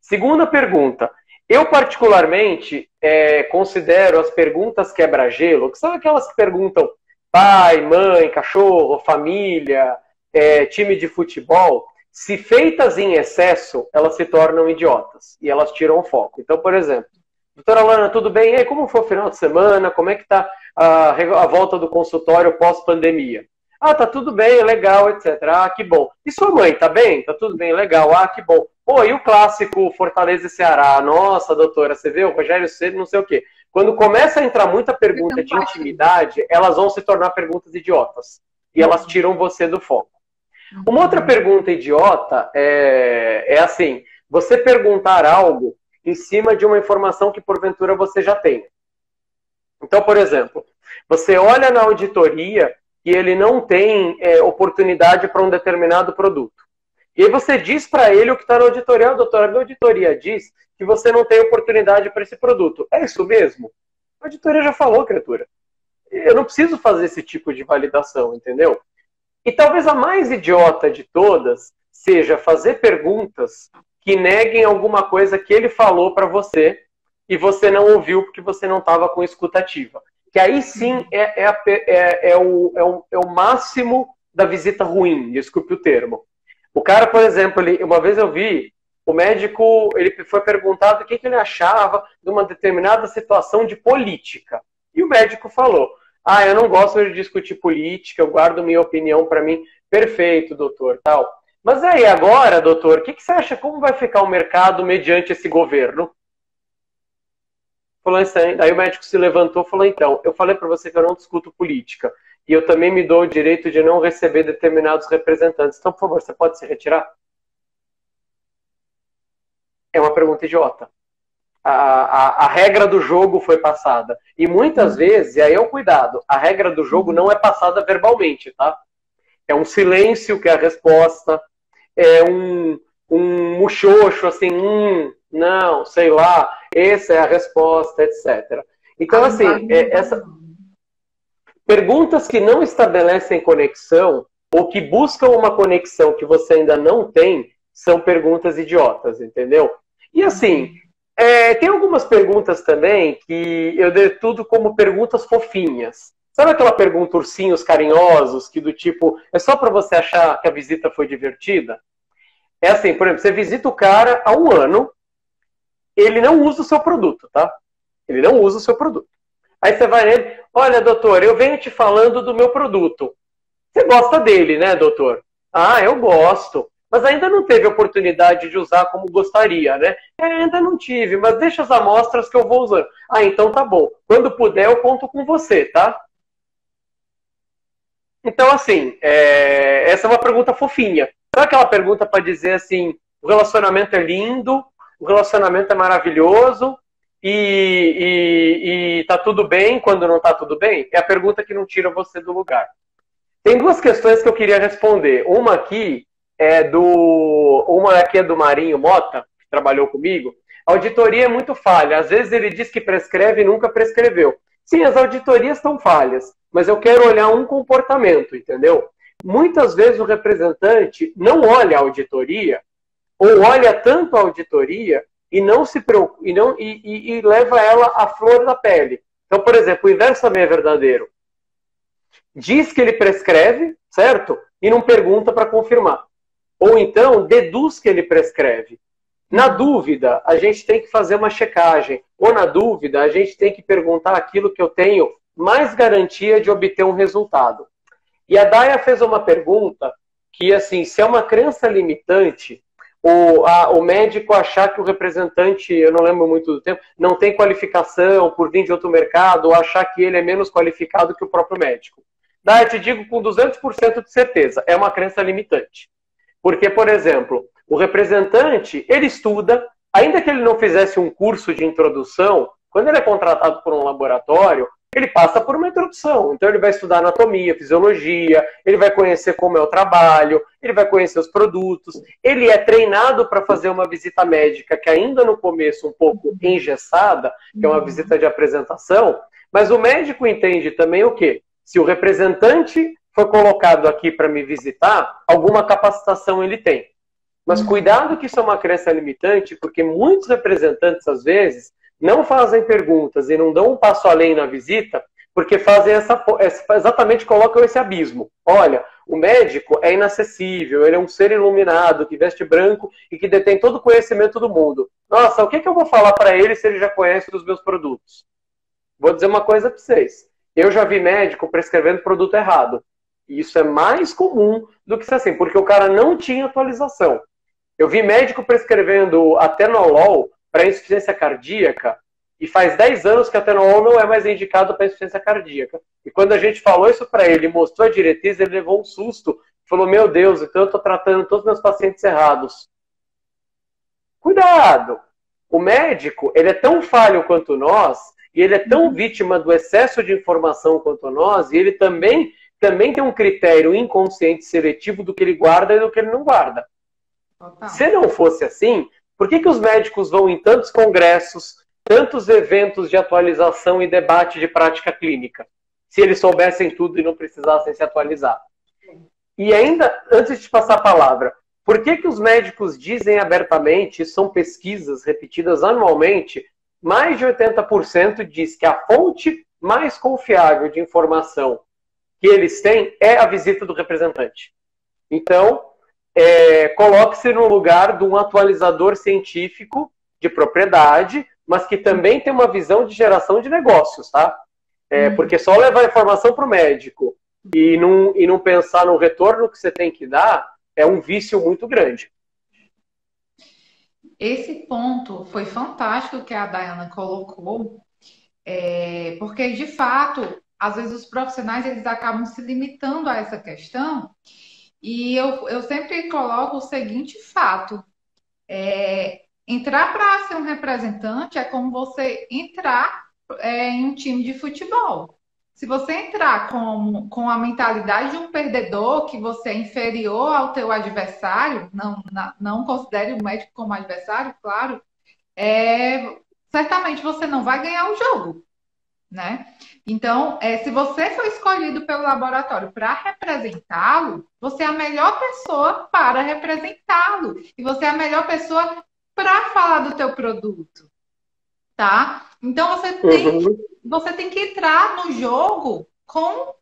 Segunda pergunta. Eu, particularmente, considero as perguntas quebra-gelo, que são aquelas que perguntam pai, mãe, cachorro, família, time de futebol, se feitas em excesso, elas se tornam idiotas e elas tiram o foco. Então, por exemplo, doutora Lana, tudo bem? E aí, como foi o final de semana? Como é que está a volta do consultório pós-pandemia? Ah, tá tudo bem, legal, etc. Ah, que bom. E sua mãe, tá bem? Tá tudo bem, legal. Ah, que bom. Pô, e o clássico Fortaleza e Ceará? Nossa, doutora, você vê o Rogério Ceni, não sei o quê. Quando começa a entrar muita pergunta de intimidade, elas vão se tornar perguntas idiotas. E elas tiram você do foco. Uma outra pergunta idiota é assim, você perguntar algo em cima de uma informação que porventura você já tem. Então, por exemplo, você olha na auditoria e ele não tem oportunidade para um determinado produto. E aí você diz para ele o que está na auditoria. Doutora, a minha auditoria diz que você não tem oportunidade para esse produto. É isso mesmo? A auditoria já falou, criatura. Eu não preciso fazer esse tipo de validação, entendeu? E talvez a mais idiota de todas seja fazer perguntas que neguem alguma coisa que ele falou para você e você não ouviu porque você não estava com escutativa. Que aí sim é o máximo da visita ruim, desculpe o termo. O cara, por exemplo, uma vez eu vi, o médico ele foi perguntado o que ele achava de uma determinada situação de política. E o médico falou, eu não gosto de discutir política, eu guardo minha opinião para mim. Perfeito, doutor, tal. Mas aí, agora, doutor, o que você acha, como vai ficar o mercado mediante esse governo? Falou assim, aí o médico se levantou e falou, então, eu falei para você que eu não discuto política. e eu também me dou o direito de não receber determinados representantes. Então, por favor, você pode se retirar? É uma pergunta idiota. A regra do jogo foi passada. E muitas vezes, e aí é o cuidado, a regra do jogo não é passada verbalmente, tá? É um silêncio que é a resposta, é um muxoxo, assim, não, sei lá, essa é a resposta, etc. Então, assim, perguntas que não estabelecem conexão ou que buscam uma conexão que você ainda não tem são perguntas idiotas, entendeu? E assim, tem algumas perguntas também que eu dei tudo como perguntas fofinhas. Sabe aquela pergunta ursinhos carinhosos, que do tipo, é só para você achar que a visita foi divertida? É assim, por exemplo, você visita o cara há um ano, ele não usa o seu produto, tá? Ele não usa o seu produto. Aí você vai nele, olha, doutor, eu venho te falando do meu produto. Você gosta dele, né, doutor? Ah, eu gosto. Mas ainda não teve oportunidade de usar como gostaria, né? Ainda não tive, mas deixa as amostras que eu vou usando. Ah, então tá bom. Quando puder, eu conto com você, tá? Então, assim, essa é uma pergunta fofinha. Sabe aquela pergunta para dizer assim, o relacionamento é lindo, o relacionamento é maravilhoso e tá tudo bem quando não tá tudo bem? É a pergunta que não tira você do lugar. Tem duas questões que eu queria responder. Uma aqui é do Marinho Mota, que trabalhou comigo. A auditoria é muito falha. Às vezes ele diz que prescreve e nunca prescreveu. Sim, as auditorias estão falhas, mas eu quero olhar um comportamento, entendeu? Muitas vezes o representante não olha a auditoria, ou olha tanto a auditoria e não se preocupa, e leva ela à flor da pele. Então, por exemplo, o inverso também é verdadeiro. Diz que ele prescreve, certo? E não pergunta para confirmar. Ou então, deduz que ele prescreve. Na dúvida, a gente tem que fazer uma checagem. Ou na dúvida, a gente tem que perguntar aquilo que eu tenho mais garantia de obter um resultado. E a Daya fez uma pergunta que, assim, se é uma crença limitante, o médico achar que o representante, eu não lembro muito do tempo, não tem qualificação por vir de outro mercado, ou achar que ele é menos qualificado que o próprio médico. Daya, eu te digo com 200% de certeza, é uma crença limitante. Porque, por exemplo, o representante, ele estuda, ainda que ele não fizesse um curso de introdução, quando ele é contratado por um laboratório, ele passa por uma introdução. Então ele vai estudar anatomia, fisiologia, ele vai conhecer como é o trabalho, ele vai conhecer os produtos, ele é treinado para fazer uma visita médica que ainda no começo um pouco engessada, que é uma visita de apresentação, mas o médico entende também o quê? Se o representante foi colocado aqui para me visitar, alguma capacitação ele tem. Mas cuidado que isso é uma crença limitante, porque muitos representantes, às vezes, não fazem perguntas e não dão um passo além na visita, porque fazem exatamente colocam esse abismo. Olha, o médico é inacessível, ele é um ser iluminado, que veste branco e que detém todo o conhecimento do mundo. Nossa, o que eu vou falar para ele se ele já conhece os meus produtos? Vou dizer uma coisa para vocês. Eu já vi médico prescrevendo produto errado. E isso é mais comum do que ser assim, porque o cara não tinha atualização. Eu vi médico prescrevendo atenolol para insuficiência cardíaca e faz 10 anos que atenolol não é mais indicado para insuficiência cardíaca. E quando a gente falou isso para ele, mostrou a diretriz, ele levou um susto. Falou, meu Deus, então eu estou tratando todos os meus pacientes errados. Cuidado! O médico, ele é tão falho quanto nós, e ele é tão vítima do excesso de informação quanto nós, e ele também tem um critério inconsciente seletivo do que ele guarda e do que ele não guarda. Opa. Se não fosse assim, por que os médicos vão em tantos congressos, tantos eventos de atualização e debate de prática clínica? Se eles soubessem tudo e não precisassem se atualizar. E ainda, antes de passar a palavra, por que os médicos dizem abertamente, são pesquisas repetidas anualmente, mais de 80% diz que a fonte mais confiável de informação que eles têm é a visita do representante. Então, coloque-se no lugar de um atualizador científico de propriedade, mas que também tem uma visão de geração de negócios, tá? Porque só levar a informação para o médico e não pensar no retorno que você tem que dar é um vício muito grande. Esse ponto foi fantástico que a Dayana colocou, porque de fato às vezes os profissionais eles acabam se limitando a essa questão, e eu sempre coloco o seguinte fato: entrar para ser um representante é como você entrar em um time de futebol. Se você entrar com a mentalidade de um perdedor, que você é inferior ao teu adversário, não considere o médico como adversário, claro, certamente você não vai ganhar o jogo, né? Então, se você for escolhido pelo laboratório para representá-lo, você é a melhor pessoa para representá-lo. E você é a melhor pessoa para falar do teu produto, tá? Então, você tem que entrar no jogo com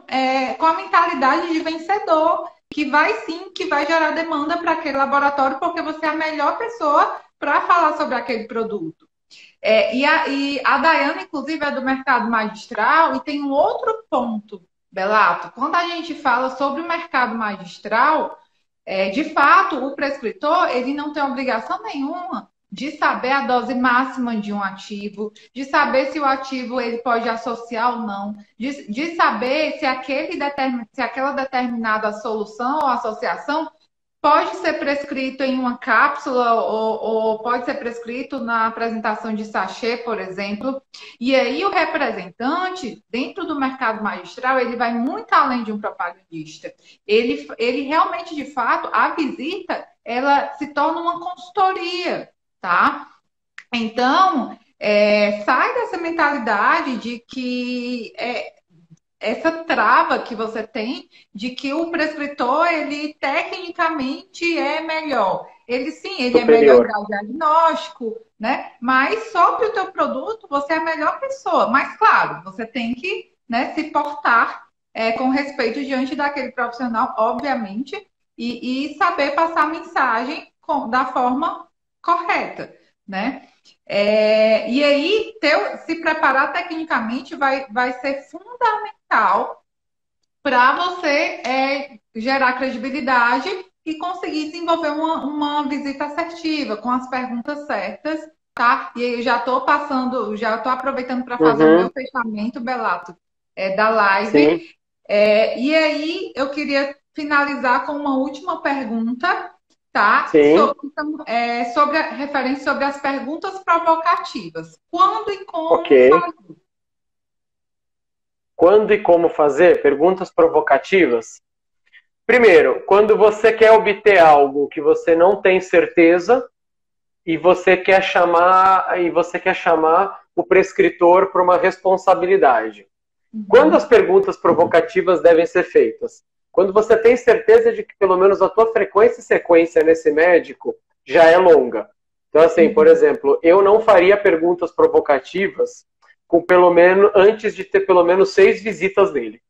a mentalidade de vencedor, que vai gerar demanda para aquele laboratório, porque você é a melhor pessoa para falar sobre aquele produto. E a Daiane, inclusive, é do mercado magistral, e tem um outro ponto, Belato. Quando a gente fala sobre o mercado magistral, de fato, o prescritor ele não tem obrigação nenhuma de saber a dose máxima de um ativo, de saber se o ativo ele pode associar ou não, de saber se aquela determinada solução ou associação pode ser prescrito em uma cápsula ou pode ser prescrito na apresentação de sachê, por exemplo. E aí o representante, dentro do mercado magistral, ele vai muito além de um propagandista. Ele realmente, de fato, a visita, ela se torna uma consultoria, tá? Então, sai dessa mentalidade de que essa trava que você tem de que o prescritor, ele tecnicamente é melhor. Ele sim, ele é melhor em diagnóstico, né? Mas sobre o teu produto, você é a melhor pessoa. Mas, claro, você tem que, né, se portar com respeito diante daquele profissional, obviamente, e saber passar a mensagem da forma correta, né? E aí, se preparar tecnicamente vai ser fundamental para você gerar credibilidade e conseguir desenvolver uma visita assertiva, com as perguntas certas, tá? E aí eu já estou aproveitando para fazer o meu fechamento, Belato, da live. E aí, eu queria finalizar com uma última pergunta, tá? Sobre a referência sobre as perguntas provocativas. Quando e como fazer? Quando e como fazer? Perguntas provocativas. Primeiro, quando você quer obter algo que você não tem certeza e você quer chamar o prescritor para uma responsabilidade. Quando as perguntas provocativas devem ser feitas? Quando você tem certeza de que pelo menos a tua frequência e sequência nesse médico já é longa. Então, assim, por exemplo, eu não faria perguntas provocativas antes de ter pelo menos 6 visitas nele.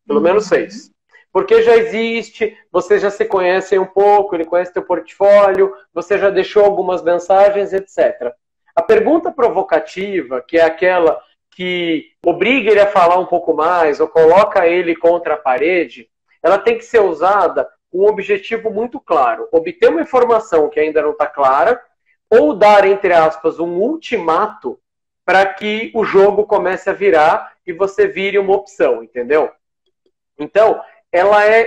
Pelo menos 6. Porque já existe, vocês já se conhecem um pouco, ele conhece teu portfólio, você já deixou algumas mensagens, etc. A pergunta provocativa, que é aquela que obriga ele a falar um pouco mais ou coloca ele contra a parede, ela tem que ser usada com um objetivo muito claro. Obter uma informação que ainda não está clara ou dar, entre aspas, um ultimato para que o jogo comece a virar e você vire uma opção, entendeu? Então,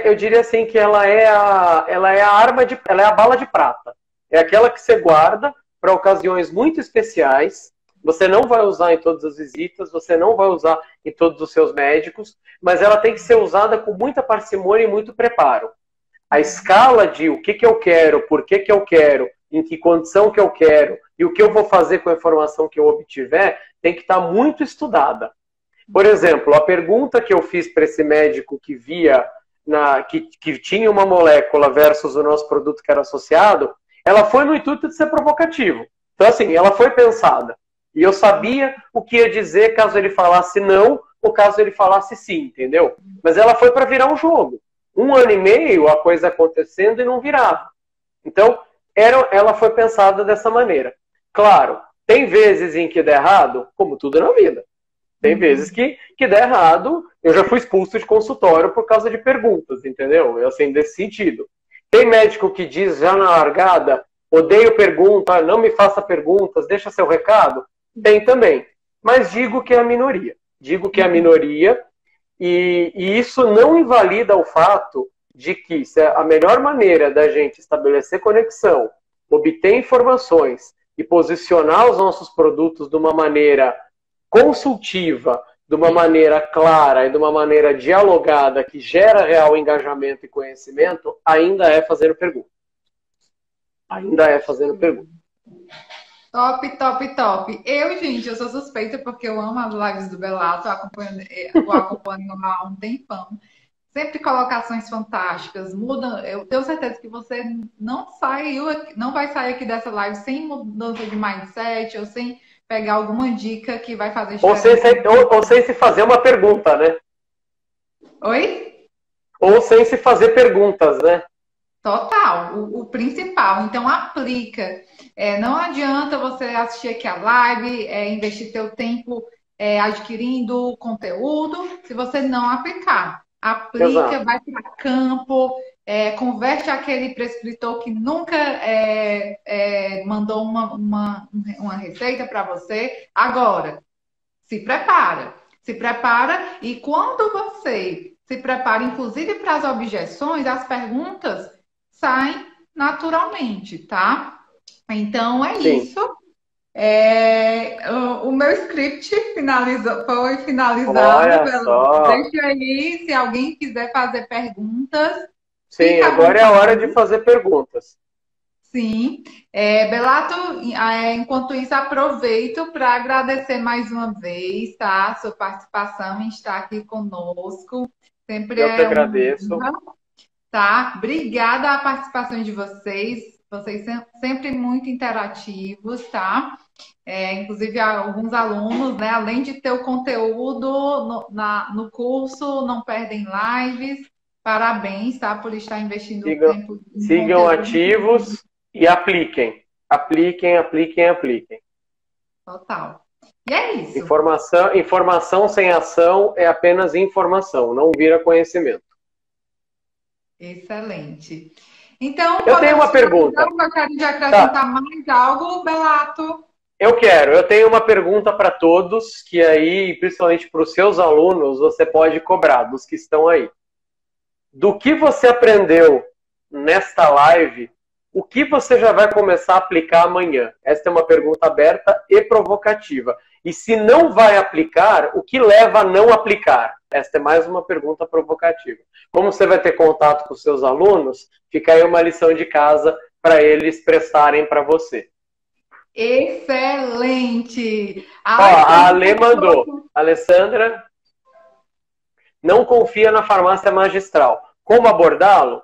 eu diria assim que ela é a bala de prata. É aquela que você guarda para ocasiões muito especiais. Você não vai usar em todas as visitas, você não vai usar em todos os seus médicos, mas ela tem que ser usada com muita parcimônia e muito preparo. A escala de o que eu quero, por que eu quero, em que condição que eu quero e o que eu vou fazer com a informação que eu obtiver tem que estar muito estudada. Por exemplo, a pergunta que eu fiz para esse médico que que tinha uma molécula versus o nosso produto que era associado, ela foi no intuito de ser provocativo. Então, assim, ela foi pensada. E eu sabia o que ia dizer caso ele falasse não ou caso ele falasse sim, entendeu? Mas ela foi para virar um jogo. 1 ano e meio a coisa acontecendo e não virava. Então, ela foi pensada dessa maneira. Claro, tem vezes em que dá errado, como tudo na vida. Tem vezes que dá errado. Eu já fui expulso de consultório por causa de perguntas, entendeu? Assim, desse sentido. Tem médico que diz já na largada, odeio pergunta, não me faça perguntas, deixa seu recado. Tem também. Mas digo que é a minoria. digo que é a minoria, e isso não invalida o fato de que a melhor maneira da gente estabelecer conexão, obter informações e posicionar os nossos produtos de uma maneira consultiva, de uma maneira clara e de uma maneira dialogada que gera real engajamento e conhecimento, ainda é fazendo pergunta. Ainda é fazendo pergunta. Top, top, top. Gente, eu sou suspeita porque eu amo as lives do Belato, eu acompanho há um tempão. Sempre colocações fantásticas, muda. Eu tenho certeza que você não vai sair aqui dessa live sem mudança de mindset ou sem pegar alguma dica que vai fazer diferença. Ou sem se fazer uma pergunta, né? Oi? Ou sem se fazer perguntas, né? Total, o principal. Então, aplica. Não adianta você assistir aqui a live, investir seu tempo adquirindo conteúdo, se você não aplicar. Aplica, exato. Vai para campo, converte aquele prescritor que nunca mandou uma receita para você. Agora, se prepara. Se prepara e quando você se prepara, inclusive para as objeções, as perguntas saem naturalmente, tá? Então, Sim. Isso. O meu script foi finalizado. Deixa aí, se alguém quiser fazer perguntas. Sim, agora é a hora de fazer perguntas. Sim. Belato, enquanto isso, aproveito para agradecer mais uma vez, tá? Sua participação em estar aqui conosco. Sempre Eu que agradeço. Tá? Obrigada a participação de vocês. Vocês sempre muito interativos, tá? Inclusive, alguns alunos, né? Além de ter o conteúdo no curso, não perdem lives. Parabéns, tá? Por estar investindo tempo. Sigam ativos e apliquem. Apliquem. Total. E é isso. Informação sem ação é apenas informação, não vira conhecimento. Excelente. Então, eu tenho uma pergunta. Eu gostaria de acrescentar mais algo, Belato? Eu tenho uma pergunta para todos, que aí, principalmente para os seus alunos, você pode cobrar, dos que estão aí. Do que você aprendeu nesta live, o que você já vai começar a aplicar amanhã? Esta é uma pergunta aberta e provocativa. E se não vai aplicar, o que leva a não aplicar? Esta é mais uma pergunta provocativa. Como você vai ter contato com os seus alunos, fica aí uma lição de casa para eles prestarem para você. Excelente! A Ale mandou. Alessandra, não confia na farmácia magistral. Como abordá-lo?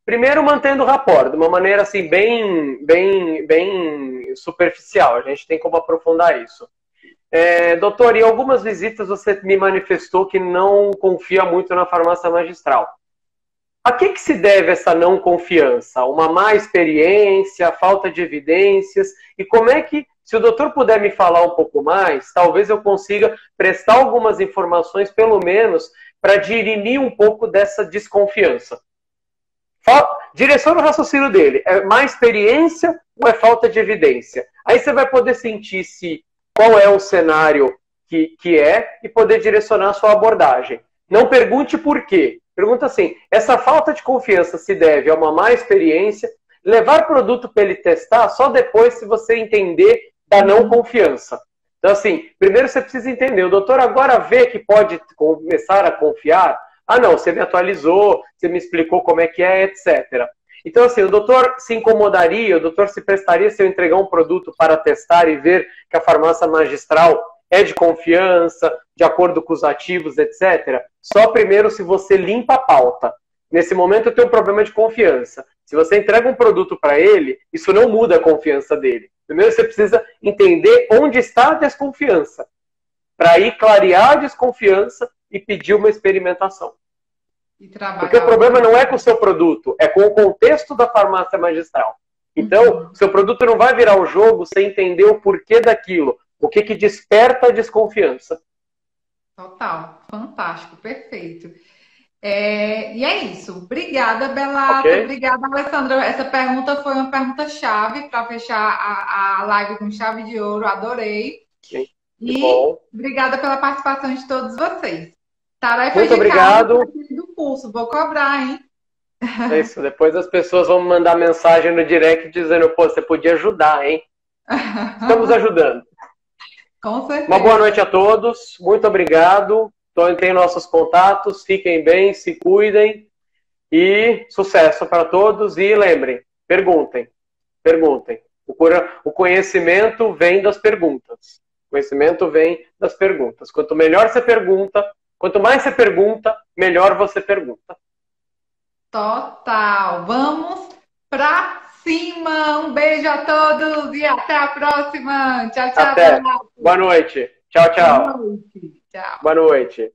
Primeiro, mantendo o rapport, de uma maneira assim, bem superficial. A gente tem como aprofundar isso. Doutor, em algumas visitas você me manifestou que não confia muito na farmácia magistral. A que se deve essa não confiança? Uma má experiência, falta de evidências? E como é que, se o doutor puder me falar um pouco mais, talvez eu consiga prestar algumas informações, pelo menos, para dirimir um pouco dessa desconfiança. Direciona o raciocínio dele. É má experiência ou é falta de evidência? Aí você vai poder sentir qual é o cenário que é e poder direcionar a sua abordagem. Não pergunte por quê. Pergunta assim, essa falta de confiança se deve a uma má experiência, levar produto para ele testar só depois se você entender da não confiança. Então assim, primeiro você precisa entender, o doutor agora vê que pode começar a confiar? Ah não, você me atualizou, você me explicou como é que é, etc. Então assim, o doutor se incomodaria, o doutor se prestaria se eu entregar um produto para testar e ver que a farmácia magistral é de confiança, de acordo com os ativos, etc. Só primeiro se você limpa a pauta. Nesse momento eu tenho um problema de confiança. Se você entrega um produto para ele, isso não muda a confiança dele. Primeiro você precisa entender onde está a desconfiança, para aí clarear a desconfiança e pedir uma experimentação. Porque o problema não é com o seu produto, é com o contexto da farmácia magistral. Então, o seu produto não vai virar o jogo sem entender o porquê daquilo. O que desperta a desconfiança. Total. Fantástico. Perfeito. E é isso. Obrigada, Belato. Okay. Obrigada, Alessandra. Essa pergunta foi uma pergunta-chave para fechar a live com chave de ouro. Adorei. Okay. Que E bom. obrigada pela participação de todos vocês. Tarefas Muito de casa obrigado. do curso, vou cobrar, hein? É isso. Depois as pessoas vão me mandar mensagem no direct dizendo, pô, você podia ajudar, hein? Estamos ajudando. Com Uma boa certeza. noite a todos. Muito obrigado. Tem nossos contatos. Fiquem bem, se cuidem. E sucesso para todos. E lembrem, perguntem. Perguntem. O conhecimento vem das perguntas. O conhecimento vem das perguntas. Quanto melhor você pergunta, quanto mais você pergunta, melhor você pergunta. Total. Vamos pra cima. Um beijo a todos e até a próxima. Tchau, tchau. Até. Boa noite. Tchau, Boa tchau. noite. Tchau. Boa noite.